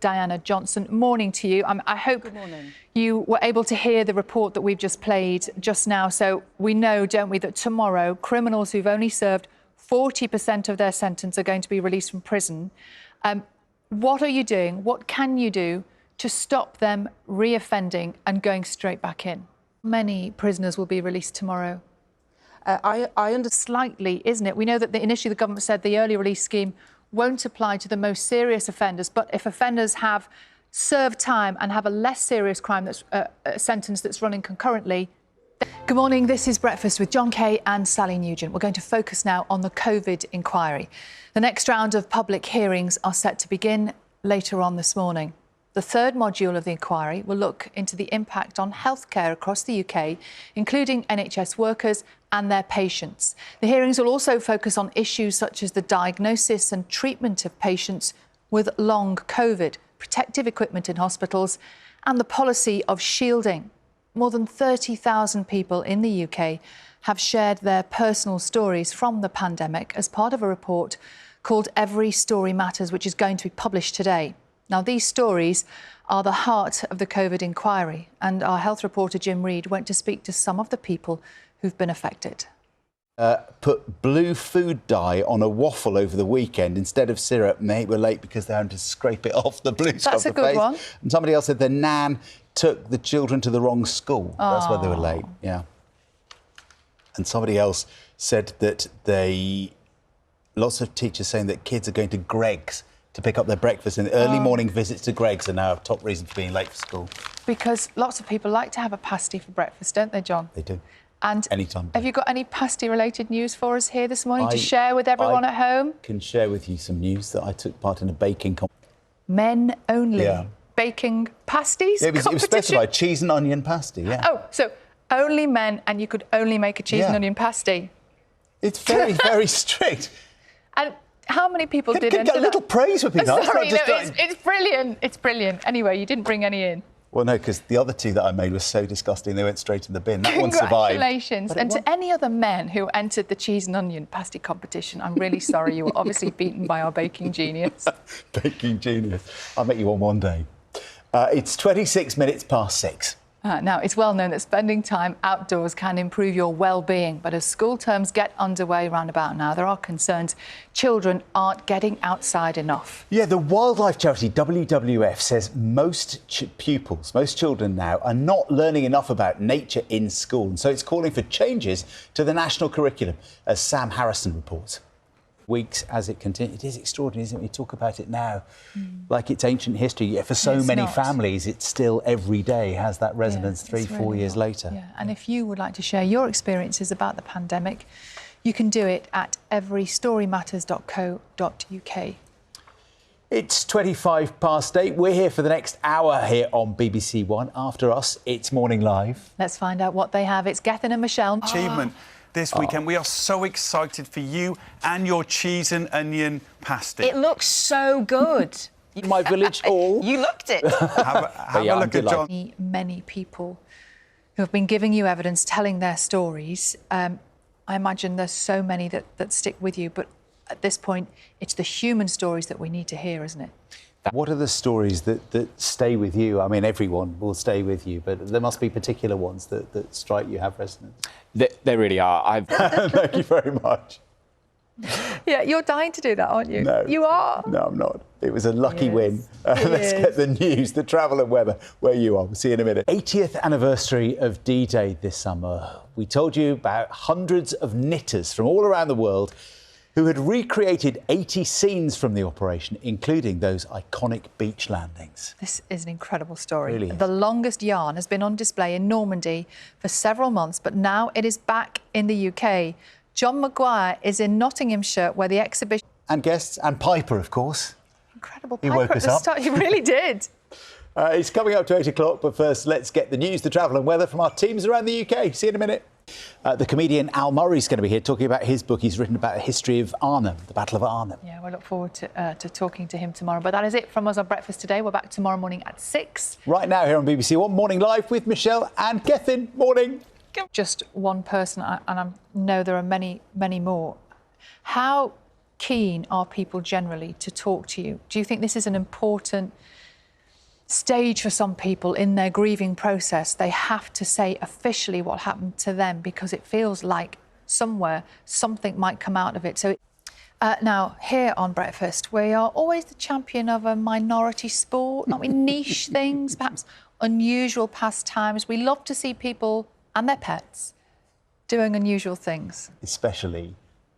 Diana Johnson. Morning to you. I hope you were able to hear the report that we've just played just now. So we know, don't we, that tomorrow criminals who've only served 40% of their sentence are going to be released from prison. What are you doing? What can you do to stop them reoffending and going straight back in? Many prisoners will be released tomorrow. I understand slightly, isn't it? We know that initially the government said the early release scheme won't apply to the most serious offenders, but if offenders have served time and have a less serious crime that's a sentence that's running concurrently. Good morning, this is Breakfast with John Kay and Sally Nugent. We're going to focus now on the COVID inquiry. The next round of public hearings are set to begin later on this morning. The third module of the inquiry will look into the impact on healthcare across the UK, including NHS workers and their patients. The hearings will also focus on issues such as the diagnosis and treatment of patients with long COVID, protective equipment in hospitals, and the policy of shielding. More than 30,000 people in the UK have shared their personal stories from the pandemic as part of a report called Every Story Matters, which is going to be published today. Now, these stories are the heart of the COVID inquiry, and our health reporter Jim Reid went to speak to some of the people who've been affected. Put blue food dye on a waffle over the weekend instead of syrup, and they were late because they had to scrape it off the blue stuff. That's a good one. And somebody else said the nan took the children to the wrong school. That's why they were late, yeah. And somebody else said that lots of teachers saying that kids are going to Greggs to pick up their breakfast, and early morning visits to Greggs are now a top reason for being late for school. Because lots of people like to have a pasty for breakfast, don't they, John? They do. And anytime. Have you got any pasty-related news for us here this morning to share with everyone at home? I can share with you some news that I took part in a baking competition. Men only baking pasties? Yeah, it was specified, cheese and onion pasty, yeah. Oh, so only men, and you could only make a cheese and onion pasty? It's very, very strict. And how many people did enter get a little praise would be nice. Sorry, no, it's brilliant. It's brilliant. Anyway, you didn't bring any in. Well, no, because the other two that I made were so disgusting, they went straight in the bin. That one survived. Congratulations. And to any other men who entered the cheese and onion pasty competition, I'm really sorry. You were obviously beaten by our baking genius. Baking genius. I'll make you one day. It's 26 minutes past 6. Now, it's well known that spending time outdoors can improve your well-being, but as school terms get underway round about now, there are concerns children aren't getting outside enough. Yeah, the wildlife charity WWF says most pupils, most children now, are not learning enough about nature in school, and so it's calling for changes to the national curriculum, as Sam Harrison reports. Weeks as it continues. It is extraordinary, isn't it? We talk about it now like it's ancient history. Yet for so many families, it's still every day has that resonance 3-4 years later. Yeah. And if you would like to share your experiences about the pandemic, you can do it at everystorymatters.co.uk. It's 25 past 8. We're here for the next hour here on BBC One. After us, it's Morning Live. Let's find out what they have. It's Gethin and Michelle. Achievement. This weekend. We are so excited for you and your cheese and onion pasty. It looks so good. My village hall. You looked it. Have a look at John. Many people who have been giving you evidence, telling their stories. I imagine there's so many that stick with you, but at this point, it's the human stories that we need to hear, isn't it? What are the stories that stay with you? I mean, everyone will stay with you, but there must be particular ones that strike you, have resonance. They really are. Thank you very much. Yeah, you're dying to do that, aren't you? No. You are? No, I'm not. It was a lucky win. Let's get the news, the travel and weather, where you are. We'll see you in a minute. 80th anniversary of D-Day this summer. We told you about hundreds of knitters from all around the world who had recreated 80 scenes from the operation, including those iconic beach landings. This is an incredible story. Really is. The longest yarn has been on display in Normandy for several months, but now it is back in the UK. John Maguire is in Nottinghamshire, where the exhibition... And guests, and Piper, of course. Incredible. He Piper woke at us the up. start. He really did. It's coming up to 8 o'clock, but first, let's get the news, the travel and weather from our teams around the UK. See you in a minute. The comedian Al Murray's going to be here talking about his book. He's written about the history of Arnhem, the Battle of Arnhem. Yeah, we'll look forward to talking to him tomorrow. But that is it from us on Breakfast today. We're back tomorrow morning at 6. Right now here on BBC One, Morning Live with Michelle and Gethin. Morning. Just one person, and I know there are many, many more. How keen are people generally to talk to you? Do you think this is an important stage for some people in their grieving process? They have to say officially what happened to them because it feels like somewhere something might come out of it. So now, here on Breakfast, we are always the champion of a minority sport, not we? Niche things, perhaps unusual pastimes. We love to see people and their pets doing unusual things. Especially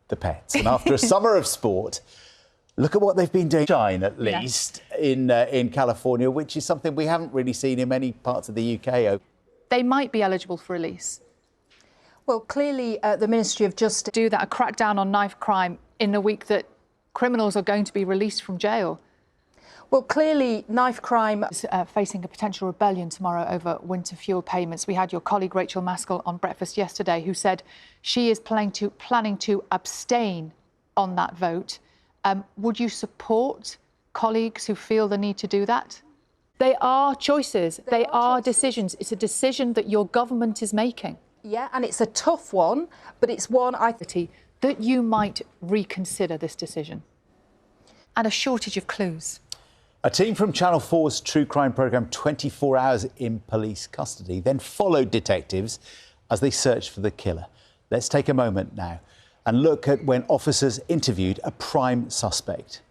the pets. And after a summer of sport, look at what they've been doing. Shine, at least, in California, which is something we haven't really seen in many parts of the UK. They might be eligible for release. Well, clearly, the Ministry of Justice do that, a crackdown on knife crime in the week that criminals are going to be released from jail. Well, clearly, knife crime is facing a potential rebellion tomorrow over winter fuel payments. We had your colleague Rachel Maskell on Breakfast yesterday, who said she is planning to abstain on that vote. Would you support colleagues who feel the need to do that? They are choices. They are decisions. It's a decision that your government is making. Yeah, and it's a tough one, but it's one I think that you might reconsider this decision. And a shortage of clues. A team from Channel 4's true crime programme 24 Hours in Police Custody then followed detectives as they searched for the killer. Let's take a moment now and look at when officers interviewed a prime suspect.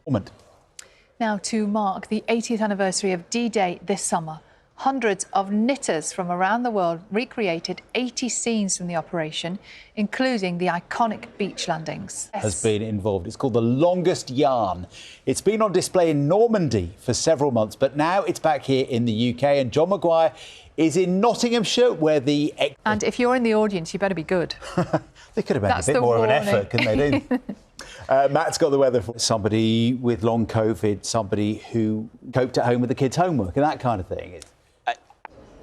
Now, to mark the 80th anniversary of D-Day this summer, hundreds of knitters from around the world recreated 80 scenes from the operation, including the iconic beach landings. Has been involved. It's called The Longest Yarn. It's been on display in Normandy for several months, but now it's back here in the UK, and John Maguire is in Nottinghamshire, where the... And if you're in the audience, you better be good. They could have made a bit more of an effort, couldn't they? Matt's got the weather for somebody with long COVID, somebody who coped at home with the kids' homework and that kind of thing.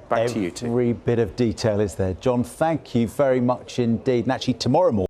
Back to you two. Every bit of detail is there. John, thank you very much indeed. And actually, tomorrow morning...